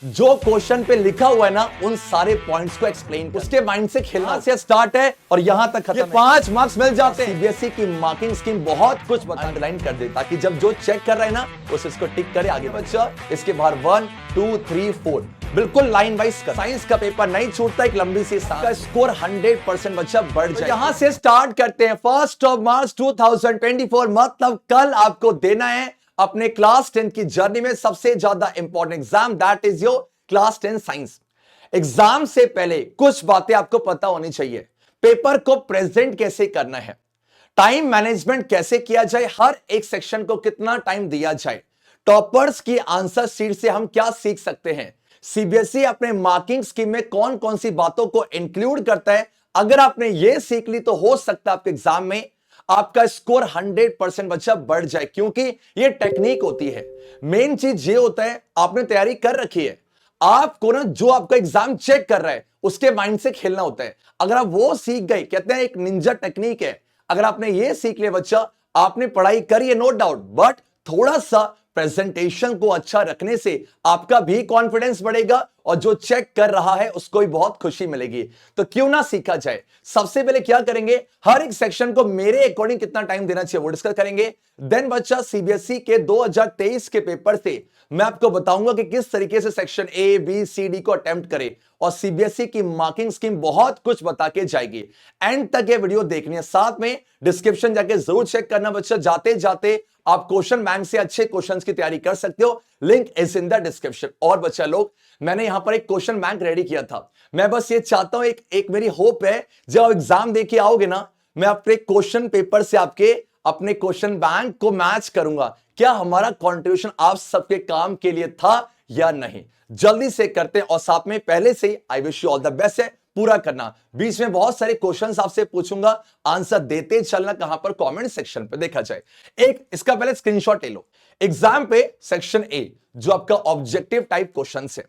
जो क्वेश्चन पे लिखा हुआ है ना उन सारे पॉइंट्स को एक्सप्लेन उसके माइंड से खेलना से स्टार्ट है और यहां तक खत्म है। 5 मार्क्स मिल जाते हैं। सीबीएसई की मार्किंग स्कीम बहुत कुछ अंडरलाइन कर दे ताकि जब जो चेक कर रहा है ना उस इसको टिक करे आगे बच्चा। इसके बाहर 1 2 3 4 बिल्कुल लाइन वाइज कर। साइंस का पेपर नहीं छूटता, एक लंबी सी सांस का स्कोर 100% बच्चा बढ़ जाए। यहां से स्टार्ट करते हैं 1 मार्च 2024 मतलब कल आपको देना है अपने क्लास 10 की जर्नी में सबसे ज्यादा important exam, that is your class 10 science. Exam से पहले कुछ बातें आपको पता होनी चाहिए। पेपर को प्रेजेंट कैसे करना है, टाइम मैनेजमेंट कैसे किया जाए, हर एक सेक्शन को कितना टाइम दिया जाए, टॉपर्स की आंसर शीट से हम क्या सीख सकते हैं, सीबीएसई अपने मार्किंग स्कीम में कौन कौन सी बातों को इंक्लूड करता है। अगर आपने यह सीख ली तो हो सकता है आपके एग्जाम में आपका स्कोर 100% बच्चा बढ़ जाए, क्योंकि यह टेक्निक होती है। मेन चीज ये होता है आपने तैयारी कर रखी है, आपको ना जो आपका एग्जाम चेक कर रहा है उसके माइंड से खेलना होता है। अगर आप वो सीख गए, कहते हैं एक निंजा टेक्निक है, अगर आपने ये सीख लिया बच्चा, आपने पढ़ाई करी है नो डाउट, बट थोड़ा सा प्रेजेंटेशन को अच्छा रखने से आपका भी कॉन्फिडेंस बढ़ेगा और जो चेक कर रहा है उसको भी बहुत खुशी मिलेगी। तो क्यों ना सीखा जाए। सबसे पहले क्या करेंगे, हर एक सेक्शन को मेरे अकॉर्डिंग कितना टाइम देना चाहिए वो डिस्कस करेंगे। देन बच्चा सीबीएसई के 2023 के पेपर से मैं आपको बताऊंगा कि किस तरीके से section A B C D को अटेम्प्ट करें, और सीबीएसई की मार्किंग स्कीम बहुत कुछ बता के जाएगी। एंड तक ये वीडियो देखनी है, साथ में डिस्क्रिप्शन जाके जरूर चेक करना बच्चा। जाते जाते आप क्वेश्चन बैंक से अच्छे क्वेश्चंस की तैयारी कर सकते हो, link is in the description. और बच्चा लोग, मैंने यहां पर एक क्वेश्चन बैंक रेडी किया था। मैं बस ये चाहता हूं, एक मेरी होप है, जब आप एग्जाम देके आओगे ना, मैं अपने क्वेश्चन पेपर से आपके अपने क्वेश्चन बैंक को मैच करूंगा, क्या हमारा कंट्रीब्यूशन आप सबके काम के लिए था या नहीं। जल्दी से करते हैं, और साथ में पहले से आई wish you all the best है, पूरा करना। बीच में बहुत सारे क्वेश्चंस आपसे पूछूंगा, आंसर देते चलना कहां पर, कमेंट सेक्शन पे देखा जाए। एक इसका पहले स्क्रीनशॉट ले लो। एग्जाम पे सेक्शन ए जो आपका ऑब्जेक्टिव टाइप क्वेश्चन है,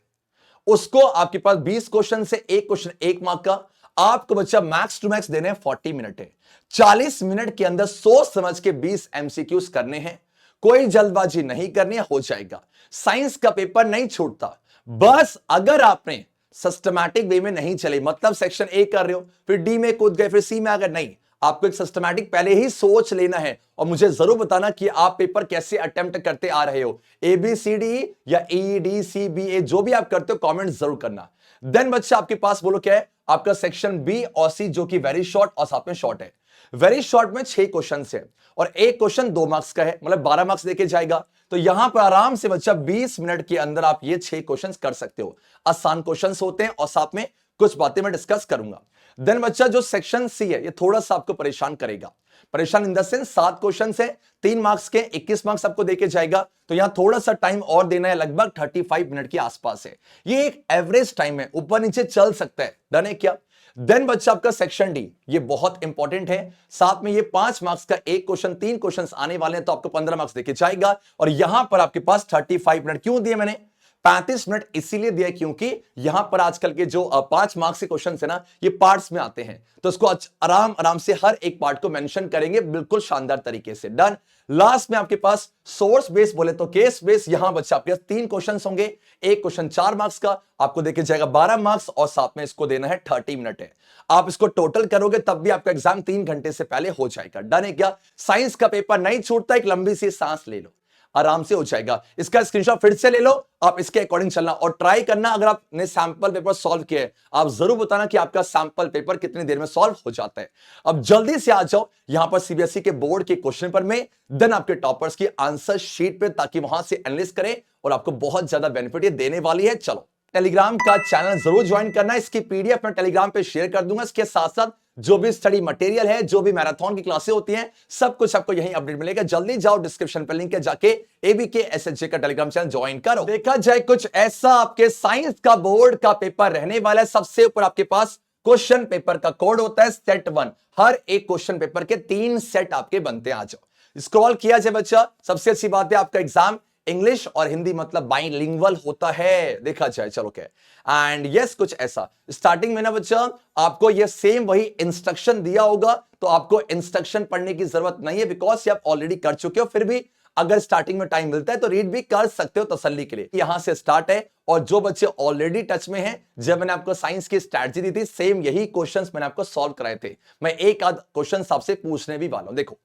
उसको आपके पास 20 क्वेश्चन से एक क्वेश्चन 1 मार्क का, आपको बच्चा मैक्स टू मैक्स देने हैं 40 मिनट है। 40 मिनट के अंदर सोच समझ के 20 एमसीक्यूज करने हैं, कोई जल्दबाजी नहीं करनी है, हो जाएगा। साइंस का पेपर नहीं छूटता, बस अगर आपने सिस्टमैटिक वे में नहीं चले, मतलब सेक्शन ए कर रहे हो फिर डी में कूद गए फिर सी में, अगर नहीं, आपको एक सिस्टमैटिक पहले ही सोच लेना है और मुझे जरूर बताना कि आप पेपर कैसे अटेम्प्ट करते आ रहे हो, ए बी सी डी या ई डी सी बी ए, जो भी आप करते हो कमेंट जरूर करना। देन बच्चा आपके पास बोलो क्या है, आपका सेक्शन बी और सी जो कि वेरी शॉर्ट और साथ में शॉर्ट है। वेरी शॉर्ट में 6 क्वेश्चन है और एक क्वेश्चन 2 मार्क्स का है, मतलब 12 मार्क्स देके जाएगा। तो यहां पर आराम से बच्चा 20 मिनट के अंदर आप ये 6 क्वेश्चन कर सकते हो। आसान क्वेश्चन होते हैं और साथ में कुछ बातें मैं डिस्कस करूंगा। देन बच्चा जो सेक्शन सी है, ये थोड़ा सा आपको परेशान करेगा, परेशान इन द सेंस 7 क्वेश्चन है, 3 मार्क्स के, 21 मार्क्स आपको देके जाएगा। तो यहां थोड़ा सा टाइम और देना है, लगभग 35 मिनट के आसपास है। ये एक एवरेज टाइम है, ऊपर नीचे चल सकता है, डन है क्या। देन बच्चा आपका सेक्शन डी, ये बहुत इंपॉर्टेंट है, साथ में ये 5 मार्क्स का एक क्वेश्चन, 3 क्वेश्चन आने वाले हैं, तो आपको 15 मार्क्स देके जाएगा। और यहां पर आपके पास 35 मिनट क्यों दिए मैंने, 35 मिनट इसीलिए दिया क्योंकि यहां पर आजकल के जो 5 मार्क्स के क्वेश्चन है ना, ये पार्ट्स में आते हैं, तो इसको आराम आराम से हर एक पार्ट को मेंशन करेंगे बिल्कुल शानदार तरीके से, डन। लास्ट में आपके पास सोर्स बेस बोले तो केस बेस, यहां बच्चा आपके 3 क्वेश्चन होंगे, एक क्वेश्चन 4 मार्क्स का, आपको देके जाएगा 12 मार्क्स और साथ में इसको देना है 30 मिनट है। आप इसको टोटल करोगे तब भी आपका एग्जाम 3 घंटे से पहले हो जाएगा, डन है क्या। साइंस का पेपर नहीं छूटता, एक लंबी सी सांस ले लो, आराम से हो जाएगा। इसका स्क्रीनशॉट फिर से ले लो, आप इसके अकॉर्डिंग चलना और ट्राई करना। अगर आपने सैंपल पेपर सॉल्व किया है, आप जरूर बताना कि आपका सैंपल पेपर कितनी देर में सॉल्व हो जाता है। अब जल्दी से आ जाओ यहां पर सीबीएसई के बोर्ड के क्वेश्चन पर में, देन आपके टॉपर्स की आंसर शीट पे, ताकि वहां से एनालिसिस करें और आपको बहुत ज्यादा बेनिफिट ये देने वाली है। चलो, टेलीग्राम का चैनल जरूर ज्वाइन करना, इसकी पीडीएफ मैं टेलीग्राम पे शेयर कर दूंगा। इसके साथ साथ जो भी स्टडी मटेरियल है, जो भी मैराथन की क्लासें होती हैं, सब कुछ आपको यहीं अपडेट मिलेगा। जल्दी जाओ, डिस्क्रिप्शन पे लिंक है, जाके एबीके एसएचजे का टेलीग्राम चैनल ज्वाइन करो। देखा जाए कुछ ऐसा आपके साइंस का बोर्ड का पेपर रहने वाला है। सबसे ऊपर आपके पास क्वेश्चन पेपर का कोड होता है सेट 1, हर एक क्वेश्चन पेपर के 3 सेट आपके बनते हैं। आ जाओ, स्क्रॉल किया जाए बच्चा। सबसे अच्छी बात है आपका एग्जाम इंग्लिश और हिंदी मतलब बाइलिंगुअल होता है, देखा जाए। चलो क्या, एंड यस कुछ ऐसा स्टार्टिंग में ना बच्चा आपको ये सेम वही इंस्ट्रक्शन दिया होगा, तो आपको इंस्ट्रक्शन पढ़ने की जरूरत नहीं है, बिकॉज ये आप ऑलरेडी कर चुके हो। फिर भी अगर स्टार्टिंग में टाइम मिलता है तो रीड भी कर सकते हो तसल्ली के लिए। यहां से स्टार्ट है और जो बच्चे ऑलरेडी टच में हैं, जब मैंने आपको साइंस की स्ट्रैटेजी दी थी सेम यही क्वेश्चंस मैंने आपको सॉल्व कराए थे। मैं एक आध क्वेश्चन आपसे पूछने भी वाला हूं। देखो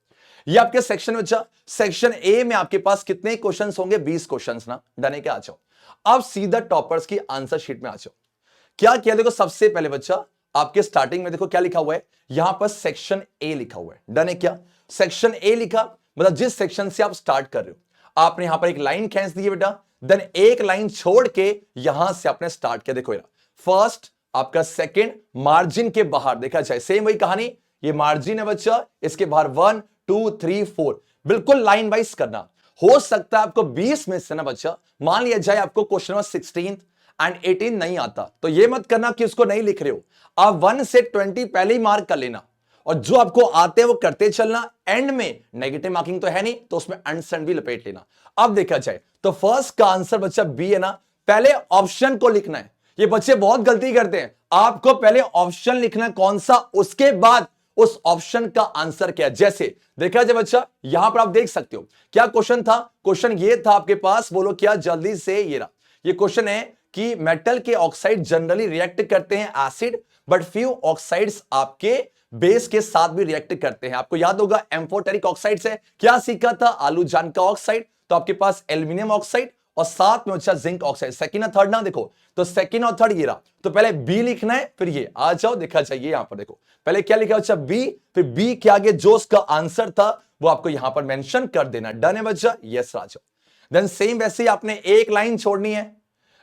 ये आपके सेक्शन में बच्चा, सेक्शन ए में आपके पास कितने क्वेश्चंस होंगे? 20 क्वेश्चंस ना। डने के आ जाओ, अब सीधा टॉपर्स की आंसर शीट में आ जाओ। क्या किया? देखो सबसे पहले बच्चा आपके स्टार्टिंग में देखो क्या लिखा हुआ है, यहां पर सेक्शन ए लिखा हुआ है। डन है क्या? सेक्शन ए लिखा मतलब जिस सेक्शन से आप स्टार्ट कर रहे हो आपने यहां पर एक लाइन खींच दी है बेटा, देन एक लाइन छोड़ के यहां से आपने स्टार्ट किया। देखो फर्स्ट आपका सेकंड मार्जिन के बाहर देखा जाए सेम वही कहानी, ये मार्जिन है बच्चा, इसके बाहर 1 2 3 4 बिल्कुल लाइन वाइज करना। हो सकता है आपको 20 में से ना बच्चा मान लिया जाए आपको क्वेश्चन नंबर 16 एंड 18 नहीं आता, तो ये मत करना कि उसको नहीं लिख रहे हो, आप 1 से 20 पहले ही मार्क कर लेना और जो आपको आते हैं वो करते चलना। एंड में नेगेटिव मार्किंग तो है नहीं तो उसमें अंडरस्टैंड भी लपेट लेना। अब देखा जाए तो फर्स्ट का आंसर बच्चा बी है ना, पहले ऑप्शन को लिखना है। ये बच्चे बहुत गलती करते हैं, आपको पहले ऑप्शन लिखना है कौन सा, उसके बाद उस ऑप्शन का आंसर क्या है। जैसे देखा जाए बच्चा यहां पर आप देख सकते हो क्या क्वेश्चन था, क्वेश्चन ये था आपके पास, बोलो क्या जल्दी से, ये रहा ये क्वेश्चन है कि मेटल के ऑक्साइड जनरली रिएक्ट करते हैं एसिड, बट फ्यू ऑक्साइड्स आपके बेस के साथ भी रिएक्ट करते हैं। आपको याद होगा एम्फोटेरिक ऑक्साइड से क्या सीखा था, आलू जान का ऑक्साइड, तो आपके पास एल्यूमिनियम ऑक्साइड और साथ में अच्छा जिंक ऑक्साइड। सेकंड और थर्ड ना देखो, तो सेकंड और थर्ड ये रहा, तो पहले बी लिखना है फिर ये आ जाओ, देखा चाहिए यहां पर देखो पहले क्या लिखा अच्छा बी, फिर बी के आगे जो उसका आंसर था वो आपको यहां पर मेंशन कर देना। डन है बच्चा? यस राजा। देन सेम वैसे ही आपने एक लाइन छोड़नी है,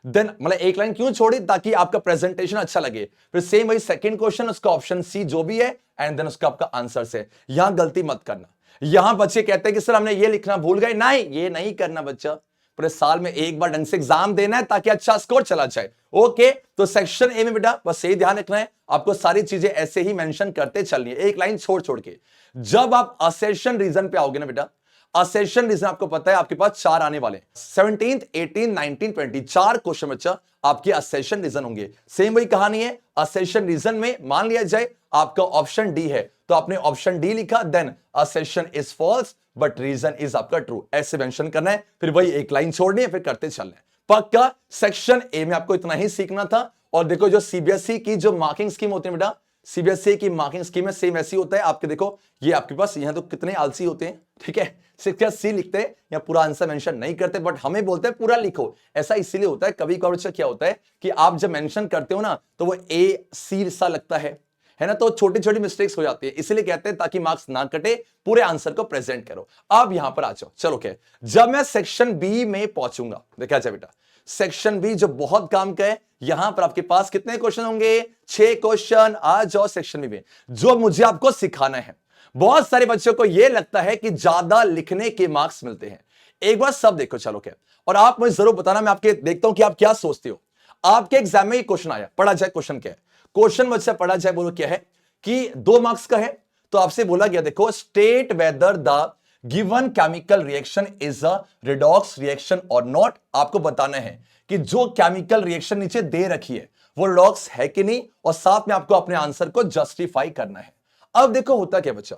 देन मतलब एक लाइन क्यों छोड़ी, ताकि आपका प्रेजेंटेशन अच्छा लगे। फिर सेम वही सेकंड क्वेश्चन, उसका ऑप्शन सी जो भी है एंड देन उसका आपका आंसर से। यहां गलती मत करना। यहां बच्चे कहते हैं कि सर हमने ये लिखना भूल गए, नहीं ये नहीं करना बच्चा, पूरे साल में एक बार ढंग से एग्जाम देना है ताकि अच्छा स्कोर चला जाए। ओके, तो सेक्शन ए में बेटा बस यही ध्यान रखना है, आपको सारी चीजें ऐसे ही मेंशन करते चलनी है, एक लाइन छोड़ छोड़ के। जब आप असेशन रीजन पे आओगे ना बेटा, असेशन रीजन आपको पता है आपके पास 4 आने वाले, 17, 18, 19, 20 4 क्वेश्चन बच्चा आपके असेशन रीजन होंगे। सेम वही कहानी है, असेशन रीजन में मान लिया जाए आपका ऑप्शन डी है तो आपने ऑप्शन डी लिखा, then assertion is false but reason is आपका ट्रू, ऐसे मेंशन करना है। फिर वही एक लाइन छोड़नी है, फिर करते चलना है। पक्का सेक्शन ए में आपको इतना ही सीखना था। और देखो जो सीबीएसई की जो मार्किंग स्कीम होती है बेटा, सीबीएसई की मार्किंग स्कीम में सेम ऐसी होता है आपके, देखो ये आपके पास यहां तो कितने आलसी होते हैं, ठीक है, सिर्फ सी लिखते हैं या पूरा आंसर मेंशन नहीं करते, बट हमें बोलते हैं पूरा लिखो। ऐसा इसीलिए होता है, कभी कभी क्या होता है कि आप जब मेंशन करते हो ना तो वो ए सी सा लगता है ना, तो छोटी छोटी मिस्टेक्स हो जाती है, इसलिए कहते हैं ताकि मार्क्स ना कटे, पूरे आंसर को प्रेजेंट करो। अब यहां पर आ जाओ, चलो क्या जब मैं सेक्शन बी में पहुंचूंगा, देखा जाए बेटा सेक्शन बी जो बहुत काम का है, यहां पर आपके पास कितने क्वेश्चन होंगे, 6 क्वेश्चन। आ जाओ सेक्शन बी में, जो मुझे आपको सिखाना है। बहुत सारे बच्चों को यह लगता है कि ज्यादा लिखने के मार्क्स मिलते हैं, एक बार सब देखो चलो क्या, और आप मुझे जरूर बताना, मैं आपके देखता हूं कि आप क्या सोचते हो। आपके एग्जाम में क्वेश्चन आया, पढ़ा जाए क्वेश्चन क्या है, क्वेश्चन मुझसे पढ़ा जाए, बोलो क्या है कि 2 मार्क्स का है, तो आपसे बोला गया देखो state whether the given chemical reaction is a redox reaction और नॉट। आपको बताना है कि जो केमिकल रिएक्शन नीचे दे रखी है वो रिडॉक्स है कि नहीं, और साथ में आपको अपने आंसर को जस्टिफाई करना है। अब देखो होता क्या बच्चा,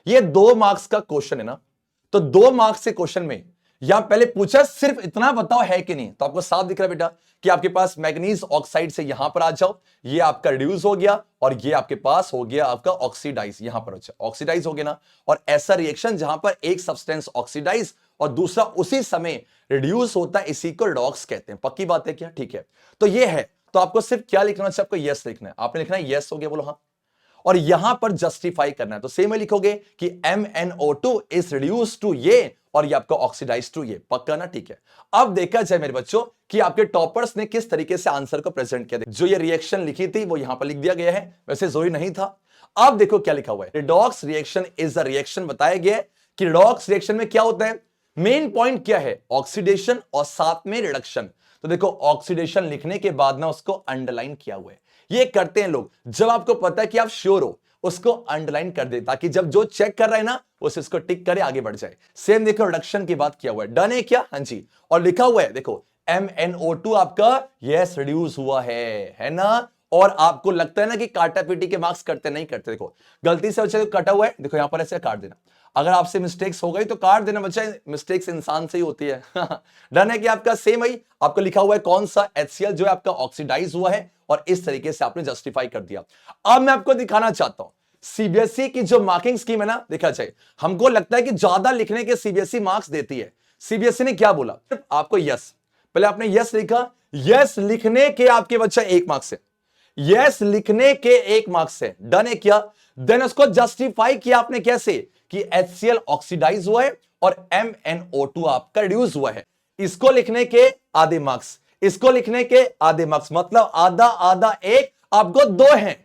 ये 2 मार्क्स का क्वेश्चन है ना, तो 2 मार्क्स के क्वेश्चन में यहां पहले पूछा सिर्फ इतना बताओ है कि नहीं, तो आपको साफ दिख रहा है बेटा कि आपके पास मैग्नीज ऑक्साइड से यहां पर आ जाओ, ये आपका रिड्यूस हो गया और ये आपके पास हो गया आपका ऑक्सीडाइज, यहां पर अच्छा ऑक्सीडाइज हो गया ना। और ऐसा रिएक्शन जहां पर एक सब्सटेंस ऑक्सीडाइज और दूसरा उसी समय रिड्यूस होता है, इसी को रिडॉक्स कहते हैं। पक्की बात है क्या? ठीक है, तो ये है, तो आपको सिर्फ क्या लिखना है, आपको यस लिखना है, आपने लिखना है यस हो गया, बोलो हाँ, और यहां पर जस्टिफाई करना है, तो सेम में लिखोगे कि MnO2 इज रिड्यूस टू ये, और ये आपका ऑक्सीडाइज टू ये। पक्का ना? ठीक है। अब देखा जाए मेरे बच्चों कि आपके टॉपर्स ने किस तरीके से आंसर को प्रेजेंट किया। जो ये रिएक्शन लिखी थी वो यहां पर लिख दिया गया है, वैसे जरूरी नहीं था। अब देखो क्या लिखा हुआ है, redox reaction is a reaction, बताया गया है कि रिडॉक्स रिएक्शन में क्या होता है, मेन पॉइंट क्या है, ऑक्सीडेशन और साथ में रिडक्शन। तो देखो ऑक्सीडेशन लिखने के बाद ना उसको अंडरलाइन किया हुआ है, ये करते हैं लोग, जब आपको पता है कि आप श्योर हो उसको अंडरलाइन कर दे, ताकि जब जो चेक कर रहा है ना उसे इसको टिक करे, आगे बढ़ जाए। सेम देखो रिडक्शन की बात किया हुआ है, डन है क्या? हाँ जी। और लिखा हुआ है देखो MnO2 आपका यस रिड्यूस हुआ है ना। और आपको लगता है ना कि काटा पीटी के मार्क्स करते नहीं करते, देखो गलती से अच्छा कटा हुआ है, देखो यहां पर ऐसे काट देना। अगर आपसे मिस्टेक्स हो गई तो काट देना बच्चा, मिस्टेक्स इंसान से ही होती है। डन है कि आपका सेम वही आपको लिखा हुआ है कौन सा HCl जो है आपका ऑक्सीडाइज हुआ है, और इस तरीके से आपने जस्टिफाई कर दिया। अब मैं आपको दिखाना चाहता हूं सीबीएसई की जो मार्किंग स्कीम है ना, देखा जाए हमको लगता है कि ज्यादा लिखने के सीबीएसई मार्क्स देती है। सीबीएसई ने क्या बोला आपको, यस, पहले आपने यस लिखा, यस लिखने के आपके बच्चा 1 मार्क्स है, यस लिखने के 1 मार्क्स है, डन है क्या। देन उसको जस्टिफाई किया आपने कैसे कि HCl ऑक्सीडाइज हुआ है और MnO2 आपका रिड्यूस हुआ है, इसको लिखने के आधे मार्क्स, इसको लिखने के आधे मार्क्स, मतलब आधा आधा 1, आपको 2 हैं।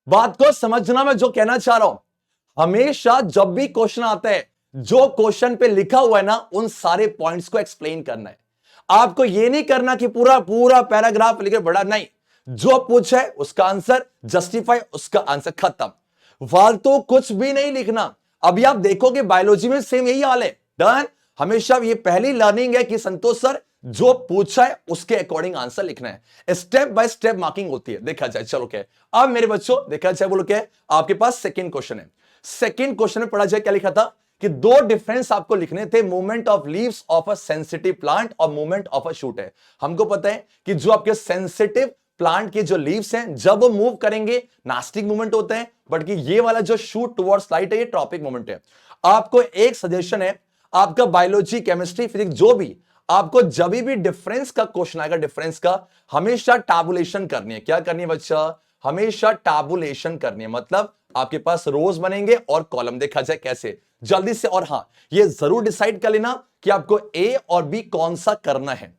बात को समझना, मैं जो कहना चाह रहा हूं, हमेशा जब भी क्वेश्चन आता है जो क्वेश्चन पे लिखा हुआ है ना उन सारे पॉइंट्स को एक्सप्लेन करना है। आपको यह नहीं करना कि पूरा पूरा पैराग्राफ लिखे बड़ा, नहीं, जो पूछा है उसका आंसर, जस्टिफाई उसका आंसर, खत्म, फालतू कुछ भी नहीं लिखना। अभी आप देखोगे बायोलॉजी में सेम यही हाल है, डन। हमेशा ये पहली लर्निंग है कि संतोष सर जो पूछा है उसके अकॉर्डिंग आंसर लिखना है, स्टेप बाय स्टेप मार्किंग होती है, देखा जाए। चलो क्या है अब मेरे बच्चों, देखा जाए, बोलो क्या है आपके पास सेकंड क्वेश्चन है। सेकंड क्वेश्चन में पढ़ा जाए क्या लिखा था कि 2 डिफरेंस आपको लिखने थे, movement of leaves of a sensitive plant और मूवमेंट ऑफ अ शूट है। हमको पता है कि जो आपके सेंसिटिव प्लांट के जो लीव्स हैं जब वो मूव करेंगे नास्टिक मूवमेंट होता है, बट कि ये वाला जो शूट टुवर्ड्स लाइट है ये ट्रॉपिक मूवमेंट है। आपको एक सजेशन है, आपका बायोलॉजी केमिस्ट्री फिजिक्स जो भी, आपको जब भी डिफरेंस का क्वेश्चन आएगा, डिफरेंस का हमेशा टैबुलेशन करनी है। क्या करनी है बच्चा, हमेशा टैबुलेशन करनी है, मतलब आपके पास रोज बनेंगे और कॉलम, देखा जाए कैसे जल्दी से। और हां, ये जरूर डिसाइड कर लेना कि आपको ए और बी कौन सा करना है,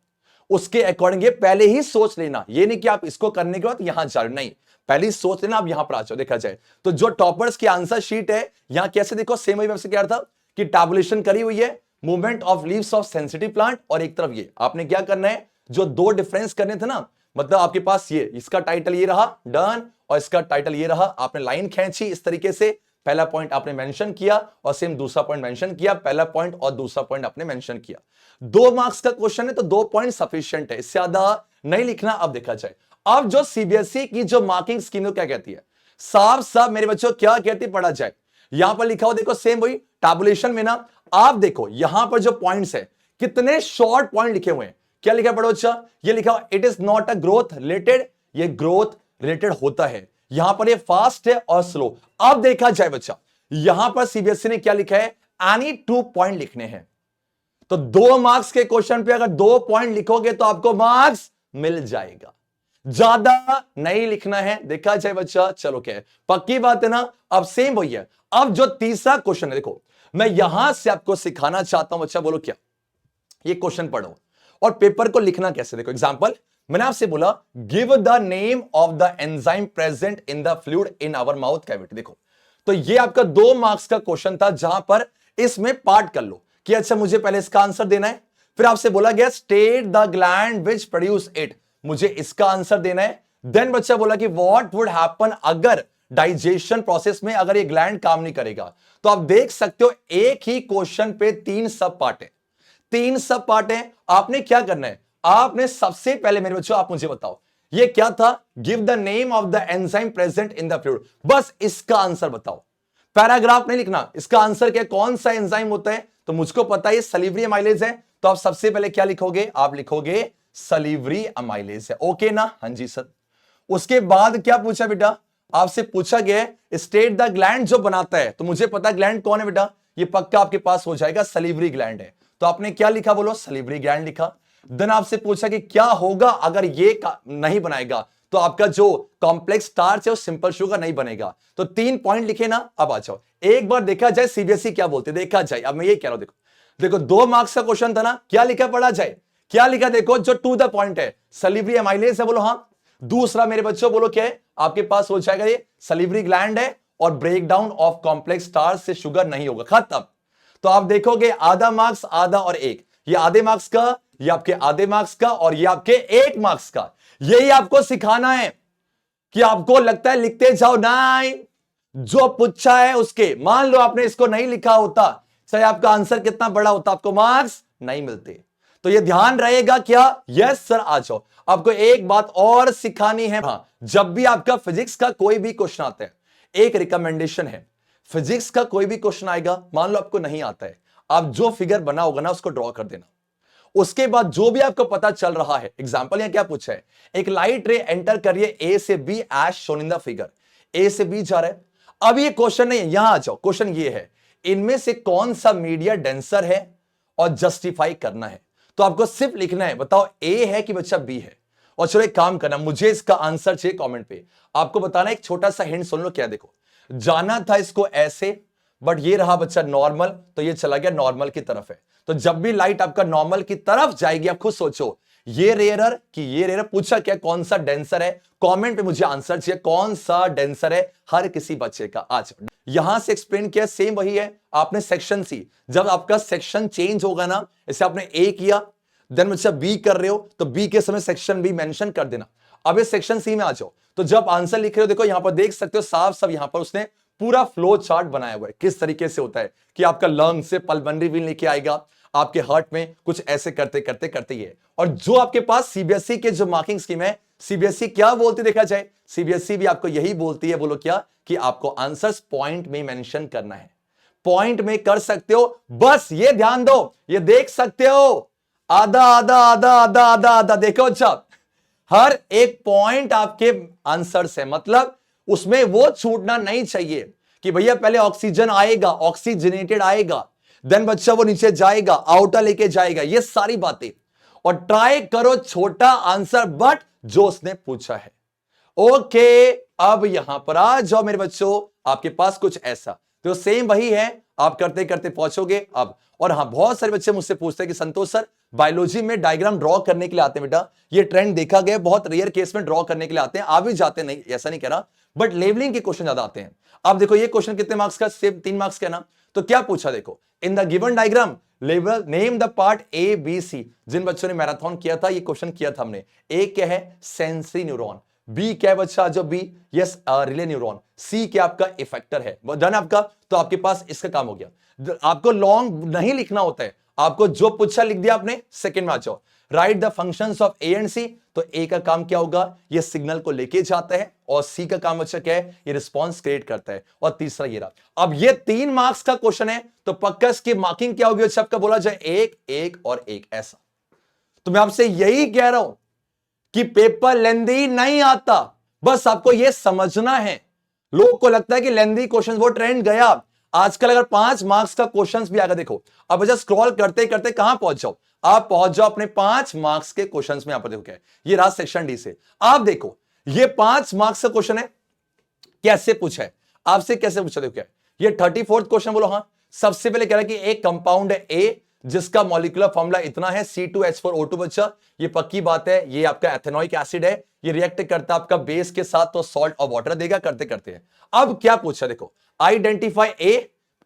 उसके अकॉर्डिंग ये पहले ही सोच लेना। ये नहीं कि आप इसको करने के बाद यहां जा रहे, नहीं, पहले ही सोच लेना आप यहां पर आ जाओ। देखा जाए तो जो टॉपर्स की आंसर शीट है यहां कैसे देखो, सेम वही वैसे क्या था कि टैबुलेशन करी हुई है, movement of leaves of sensitive plant, और एक तरफ ये आपने क्या करना है, जो 2 डिफरेंस करने थे ना, मतलब आपके पास ये, इसका टाइटल ये रहा, डन, और इसका टाइटल ये रहा, आपने लाइन खींची इस तरीके से, पहला पॉइंट आपने मेंशन किया और सेम दूसरा पॉइंट मेंशन किया, पहला पॉइंट और दूसरा पॉइंट आपने मेंशन किया। 2 मार्क्स का क्वेश्चन है तो 2 पॉइंट सफिशिएंट है, इससे ज्यादा नहीं लिखना। अब देखा जाए अब जो सीबीएसई की जो मार्किंग स्कीम क्या कहती है, साफ साफ मेरे बच्चों क्या कहती, पढ़ा जाए। यहां पर लिखा हो देखो, सेम वही टैबुलेशन में ना, आप देखो यहां पर जो पॉइंट्स है कितने शॉर्ट पॉइंट लिखे हुए हैं। क्या लिखा है पढ़ो अच्छा, ये लिखा हुआ it is not a growth related, ये ग्रोथ रिलेटेड होता है, यहां पर ये फास्ट है और स्लो। अब देखा जाए बच्चा, यहां पर सीबीएसई ने क्या लिखा है, एनी 2 पॉइंट लिखने हैं। तो 2 मार्क्स के क्वेश्चन पे अगर 2 पॉइंट लिखोगे तो आपको मार्क्स मिल जाएगा, ज्यादा नहीं लिखना है। देखा जाए बच्चा, चलो क्या है, पक्की बात है ना। अब सेम वही है। अब जो तीसरा क्वेश्चन है, देखो मैं यहां से आपको सिखाना चाहता हूं बच्चा, बोलो क्या, ये क्वेश्चन पढ़ो और पेपर को लिखना कैसे। देखो एग्जांपल, मैंने आपसे बोला give the name of the enzyme present in the fluid in our mouth cavity. देखो तो ये आपका 2 मार्क्स का क्वेश्चन था, जहां पर इसमें पार्ट कर लो कि अच्छा मुझे पहले इसका आंसर देना है, फिर आपसे बोला गया state the gland which produce it, मुझे इसका आंसर देना है। देन बच्चा बोला कि व्हाट वुड हैपन अगर डाइजेशन प्रोसेस में अगर ये ग्लैंड काम नहीं करेगा। तो आप देख सकते हो एक ही क्वेश्चन पे 3 सब पार्ट है, 3 सब पार्ट है। आपने क्या करना है, आपने सबसे पहले मेरे बच्चों आप मुझे बताओ ये क्या था, give the name of the enzyme present in the fluid, बस इसका आंसर बताओ, पैराग्राफ नहीं लिखना, इसका आंसर क्या, कौन सा एंजाइम होता है। तो मुझको पता है सलीवरी अमाइलेज है, तो आप सबसे पहले क्या लिखोगे, आप लिखोगे सलीवरी अमाइलेज है, ओके ना, हां जी सर। उसके बाद क्या पूछा बेटा, आपसे पूछा गया स्टेट द ग्लैंड जो बनाता है, तो मुझे पता है ग्लैंड कौन है बेटा, ये पक्का आपके पास हो जाएगा सलीवरी ग्लैंड है। तो आपने क्या लिखा, बोलो सलीवरी ग्लैंड लिखा। देन आपसे पूछा कि क्या होगा अगर ये नहीं बनाएगा, तो आपका जो कॉम्प्लेक्स स्टार्च है वो सिंपल शुगर नहीं बनेगा। तो 3 पॉइंट लिखे ना। अब आ जाओ एक बार देखा जाए सीबीएसई क्या बोलते, देखा जाए। अब मैं ये कह रहा हूं, देखो देखो 2 मार्क्स का क्वेश्चन था ना, क्या लिखा पढ़ा जाए, क्या लिखा देखो, जो टू द पॉइंट है सलीवरी अमाइलेज है, बोलो हां। दूसरा मेरे बच्चों बोलो क्या है, आपके पास हो जाएगा ये सलीवरी ग्लैंड है और break down of complex starch से शुगर नहीं होगा, खत्म। तो आप देखोगे आधा मार्क्स, आधा और 1, ये आधे मार्क्स का, ये आपके आधे मार्क्स का और ये आपके 1 मार्क्स का। यही आपको सिखाना है कि आपको लगता है लिखते जाओ, नहीं, जो पूछा है उसके, मान लो आपने इसको नहीं लिखा होता, चाहे आपका आंसर कितना बड़ा होता, आपको मार्क्स नहीं मिलते। तो ये ध्यान रहेगा क्या, यस सर आ जाओ। आपको एक बात और सिखानी है, हां, जब भी आपका फिजिक्स का कोई भी क्वेश्चन आता है, एक रिकमेंडेशन है, फिजिक्स का कोई भी क्वेश्चन आएगा, मान लो आपको नहीं आता है, आप जो फिगर बना होगा ना उसको ड्रॉ कर देना। उसके बाद जो भी आपको पता चल रहा है, एग्जांपल यहां क्या पूछा है, एक लाइट रे एंटर करिए ए से B as shown in the figure. A से बी जा रहा है। अब ये क्वेश्चन नहीं है, यहां आ जाओ, क्वेश्चन ये है इनमें से कौन सा मीडिया डेंसर है और जस्टिफाई करना है। तो आपको सिर्फ लिखना है, बताओ ए है कि बच्चा बी है। और चलो एक काम करना, मुझे इसका आंसर चाहिए कमेंट पे, आपको बताना। एक छोटा सा हिंट सुन लो, क्या देखो, जाना था इसको ऐसे, बट ये रहा बच्चा नॉर्मल, तो ये चला गया नॉर्मल की तरफ है। तो जब भी लाइट आपका नॉर्मल की तरफ जाएगी, आप खुद सोचो ये रेयरर कि ये रेयरर। पूछा क्या, कौन सा डेंसर है, कमेंट पे मुझे आंसर चाहिए, कौन सा डेंसर है हर किसी बच्चे का। आज यहां से एक्सप्लेन किया, सेम वही है। आपने सेक्शन सी, जब आपका सेक्शन चेंज होगा ना, जैसे आपने ए किया, देन बच्चा बी कर रहे हो, तो बी के समय सेक्शन बी मेंशन कर देना। अब ये सेक्शन सी में आ जाओ, तो जब आंसर लिख रहे हो, देखो यहां पर देख सकते हो साफ साफ, यहां पर उसने पूरा फ्लो चार्ट बनाया हुआ है, किस तरीके से होता है कि आपका लंग से पल्मोनरी वेन लेके आएगा आपके हार्ट में, कुछ ऐसे करते करते करते ही है। और जो आपके पास सीबीएसई के जो मार्किंग स्कीम है, सीबीएसई क्या बोलती देखा जाए, सीबीएसई भी आपको यही बोलती है, बोलो क्या, कि आपको आंसर्स पॉइंट में मेंशन करना है। पॉइंट में कर सकते हो, बस ये ध्यान दो, ये देख सकते हो आधा आधा आधा आधा आधा आधा, देखो अच्छा, हर एक पॉइंट आपके आंसर्स है, मतलब उसमें वो छूटना नहीं चाहिए कि भैया पहले ऑक्सीजन आएगा, ऑक्सीजनेटेड आएगा, देन बच्चा वो नीचे जाएगा, आउटर लेके जाएगा, ये सारी बातें। और ट्राई करो छोटा आंसर, बट जो उसने पूछा है। ओके, अब यहां पर आ जाओ मेरे बच्चों, आपके पास कुछ ऐसा, तो सेम वही है, आप करते करते पहुंचोगे अब। और हाँ, बहुत सारे बच्चे मुझसे पूछते हैं कि संतोष सर, बायोलॉजी में डायग्राम ड्रॉ करने के लिए आते हैं बेटा, ये ट्रेंड देखा गया, बहुत रेयर केस में ड्रॉ करने के लिए आते हैं, आ भी जाते नहीं, ऐसा नहीं कह रहा, बट लेवलिंग के क्वेश्चन ज्यादा आते हैं। अब देखो ये क्वेश्चन कितने मार्क्स का, सिर्फ 3 मार्क्स का ना। तो क्या पूछा देखो, इन द गिवन डायग्राम लेवल name the part A B C. जिन बच्चों ने मैराथन किया था, ये क्वेश्चन किया था हमने। ए क्या है, सेंसरी न्यूरॉन। बी क्या है बच्चा, जो बी, यस रिले न्यूरॉन। सी क्या आपका इफेक्टर है, डन आपका। तो आपके पास इसका काम हो गया। आपको लॉन्ग नहीं लिखना होता है, आपको जो पूछा लिख दिया आपने, सेकंड में आ जाओ, write the functions of A and C. तो ए का काम क्या होगा, ये सिग्नल को लेके जाता है, और सी का काम बच्चा क्या है, ये रिस्पॉन्स क्रिएट करता है। और तीसरा ये रहा। अब ये 3 मार्क्स का क्वेश्चन है, तो पक्का इसकी मार्किंग क्या होगी, सबका बोला जाए 1 1 और 1 ऐसा। तो मैं आपसे यही कह रहा हूं कि पेपर लेंदी नहीं आता, बस आपको यह समझना है। लोग को लगता है कि लेंदी क्वेश्चन, वो ट्रेंड गया। आजकल अगर 5 मार्क्स का क्वेश्चन भी आएगा, देखो अब बस स्क्रॉल करते करते कहां पहुंच जाओ, आप पहुंच जाओ अपने 5 मार्क्स के क्वेश्चंस में। यहां पर देखो क्या है, ये रहा सेक्शन डी से। आप देखो ये 5 मार्क्स का क्वेश्चन है, कैसे पूछा है आपसे, कैसे पूछा, देखो क्या है, ये 34th क्वेश्चन। बोलो हाँ। सबसे पहले कह रहा है कि एक कंपाउंड है ए, जिसका मॉलिक्यूलर फॉर्मूला इतना है C2H4O2 बच्चा, ये पक्की बात है, ये आपका एथेनोइक एसिड है, ये रिएक्ट करता है आपका बेस के साथ, तो सॉल्ट और वाटर देगा, करते करते हैं। अब क्या पूछा देखो, आइडेंटिफाई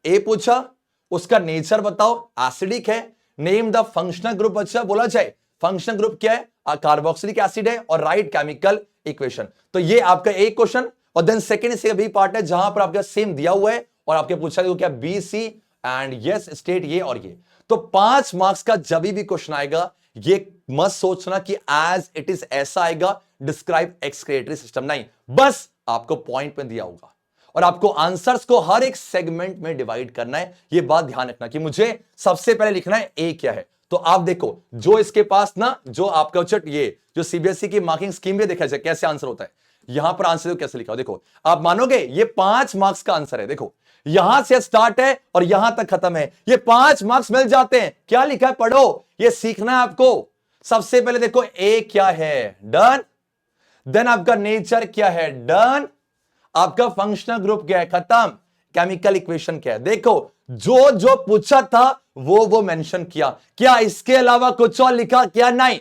ए पूछा, उसका नेचर बताओ, एसिडिक है। नेम द फंक्शनल ग्रुप बच्चा, बोला जाए फंक्शनल ग्रुप क्या है, कार्बोक्सिलिक एसिड है, और राइट केमिकल इक्वेशन। तो ये आपका एक क्वेश्चन। और देन सेकंड से भी पार्ट है जहां पर आपका सेम दिया हुआ है, और आपके पूछा देखो क्या, B C and yes state ये और ये। तो 5 मार्क्स का जब भी क्वेश्चन आएगा, ये मत सोचना कि एज इट इज ऐसा आएगा, डिस्क्राइब एक्सक्रिएटरी सिस्टम नहीं, बस आपको पॉइंट में दिया होगा, और आपको आंसर्स को हर एक सेगमेंट में डिवाइड करना है। ये बात ध्यान रखना कि मुझे सबसे पहले लिखना है ए क्या है। तो आप देखो, जो इसके पास ना, जो आपका चट, ये जो सीबीएसई की मार्किंग स्कीम भी देखा जाए कैसे आंसर होता है, यहां पर आंसर कैसे लिखा हो, देखो आप मानोगे ये 5 मार्क्स का आंसर है। देखो यहां से स्टार्ट है और यहां तक खत्म है, ये 5 मार्क्स मिल जाते हैं। क्या लिखा है पढ़ो, ये सीखना है आपको। सबसे पहले देखो ए क्या है, डन। देन आपका नेचर क्या है, डन। आपका फंक्शनल ग्रुप क्या है, खत्म। केमिकल इक्वेशन क्या है, देखो जो जो पूछा था वो मेंशन किया। क्या इसके अलावा कुछ और लिखा, क्या नहीं।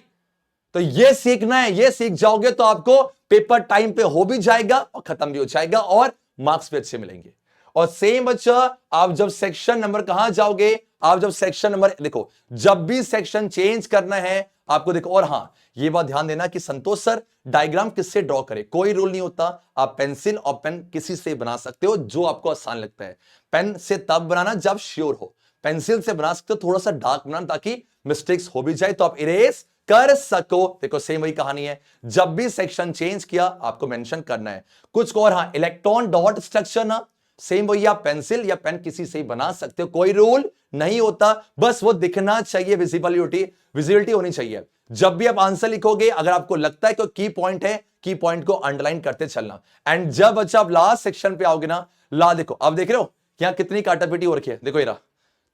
तो ये सीखना है, ये सीख जाओगे तो आपको पेपर टाइम पे हो भी जाएगा और खत्म भी हो जाएगा, और मार्क्स भी अच्छे मिलेंगे। और सेम बच्चा, आप जब सेक्शन नंबर कहां जाओगे, आप जब सेक्शन नंबर, देखो जब भी सेक्शन चेंज करना है आपको, देखो। और हां, ये बात ध्यान देना कि संतोष सर डायग्राम किससे ड्रॉ करें, कोई रूल नहीं होता। आप पेंसिल और पेन किसी से बना सकते हो, जो आपको आसान लगता है। पेन से तब बनाना जब श्योर हो, पेंसिल से बना सकते हो थोड़ा सा डार्क बनाना, ताकि मिस्टेक्स हो भी जाए तो आप इरेज कर सको। देखो सेम वही कहानी है, जब भी सेक्शन चेंज किया आपको मेंशन करना है कुछ को। और हां, इलेक्ट्रॉन डॉट स्ट्रक्चर ना, सेम वही आप पेंसिल या पेन किसी से ही बना सकते हो, कोई रूल नहीं होता, बस वो दिखना चाहिए, विजिबिलिटी होनी चाहिए। जब भी आप आंसर लिखोगे, अगर आपको लगता है कोई की पॉइंट है, की पॉइंट को अंडरलाइन करते चलना। एंड जब बच्चा आप लास्ट सेक्शन पे आओगे ना, ला देखो, अब देख रहे हो क्या कितनी काटापीटी हो रखी है, देखो ये रहा।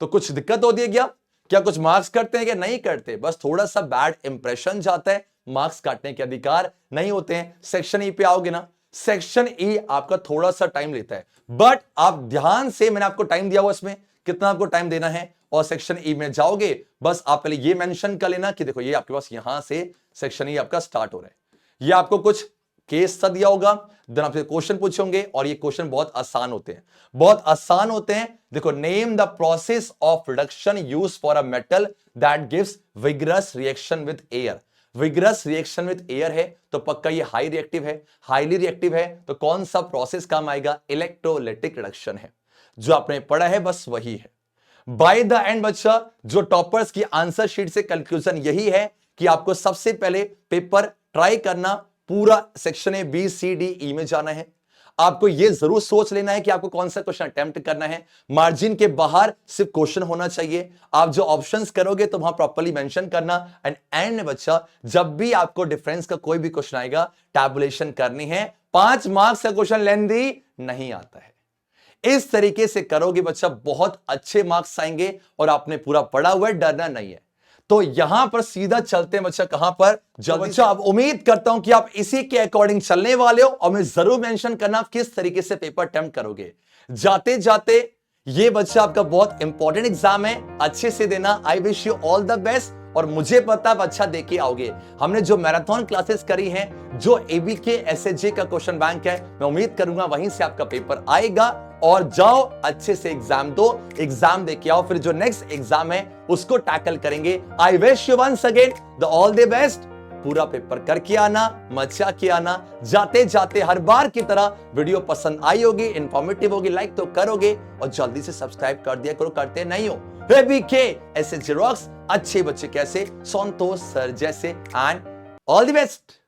तो कुछ दिक्कत होती है क्या कुछ मार्क्स करते हैं क्या? नहीं करते, बस थोड़ा सा बैड इंप्रेशन जाता है, मार्क्स काटने के अधिकार नहीं होते हैं। सेक्शन ई पे आओगे ना, सेक्शन ई आपका थोड़ा सा टाइम लेता है, बट आप ध्यान से, मैंने आपको टाइम दिया हुआ इसमें, कितना आपको टाइम देना है, और सेक्शन ई में जाओगे, बस आप पहले ये मेंशन कर लेना कि देखो ये आपके पास यहां से सेक्शन ई आपका स्टार्ट हो रहा है। ये आपको कुछ केस सा दिया होगा, देन आपसे क्वेश्चन पूछे होंगे, और ये क्वेश्चन बहुत आसान होते हैं, बहुत आसान होते हैं। देखो, name the process of reduction used for a metal that gives vigorous reaction with air. Vigorous reaction with air है तो पक्का ये हाई रिएक्टिव है, हाईली रिएक्टिव है तो कौन सा प्रोसेस काम आएगा? इलेक्ट्रोलाइटिक रिडक्शन है। जो आपने पढ़ा है बस वही है। बाय द एंड बच्चा, जो टॉपर्स की आंसर शीट से कंक्लूजन यही है कि आपको सबसे पहले पेपर ट्राई करना, पूरा section A B C D E में जाना है। आपको यह जरूर सोच लेना है कि आपको कौन सा क्वेश्चन अटेम्प्ट करना है। मार्जिन के बाहर सिर्फ क्वेश्चन होना चाहिए। आप जो ऑप्शंस करोगे तो वहां प्रॉपर्ली मेंशन करना। एंड में बच्चा, जब भी आपको डिफरेंस का कोई भी क्वेश्चन आएगा, टैबुलेशन करनी है। 5 मार्क्स का क्वेश्चन लेंदी नहीं आता है। इस तरीके से करोगे बच्चा, बहुत अच्छे मार्क्स आएंगे और आपने पूरा पढ़ा हुआ है, डरना नहीं है। तो यहां पर सीधा चलते हैं बच्चा, कहां पर? जब बच्चा, अब उम्मीद करता हूं कि आप इसी के अकॉर्डिंग चलने वाले हो, और मैं जरूर मेंशन करना आप किस तरीके से पेपर अटेम्प्ट करोगे। जाते जाते ये बच्चा आपका बहुत इंपॉर्टेंट एग्जाम है, अच्छे से देना। आई wish you all the best, और मुझे पता आप अच्छा देके आओगे। हमने जो मैराथन क्लासेस करी हैं, जो एबीके एसएसजे का क्वेश्चन बैंक है, मैं उम्मीद करूंगा वहीं से आपका पेपर आएगा। और जाओ अच्छे से एग्जाम दो, एग्जाम देके आओ, फिर जो नेक्स्ट एग्जाम है उसको टैकल करेंगे। I wish you once again the all the best. पूरा पेपर करके आना, मचा के आना। जाते जाते हर बार की तरह वीडियो पसंद आई होगी, इंफॉर्मेटिव होगी, लाइक तो करोगे, और जल्दी से सब्सक्राइब कर दिया करो, करते नहीं हो। एबीके एसएसजे रॉक्स, अच्छे बच्चे कैसे, संतोष सर जैसे। And all the best.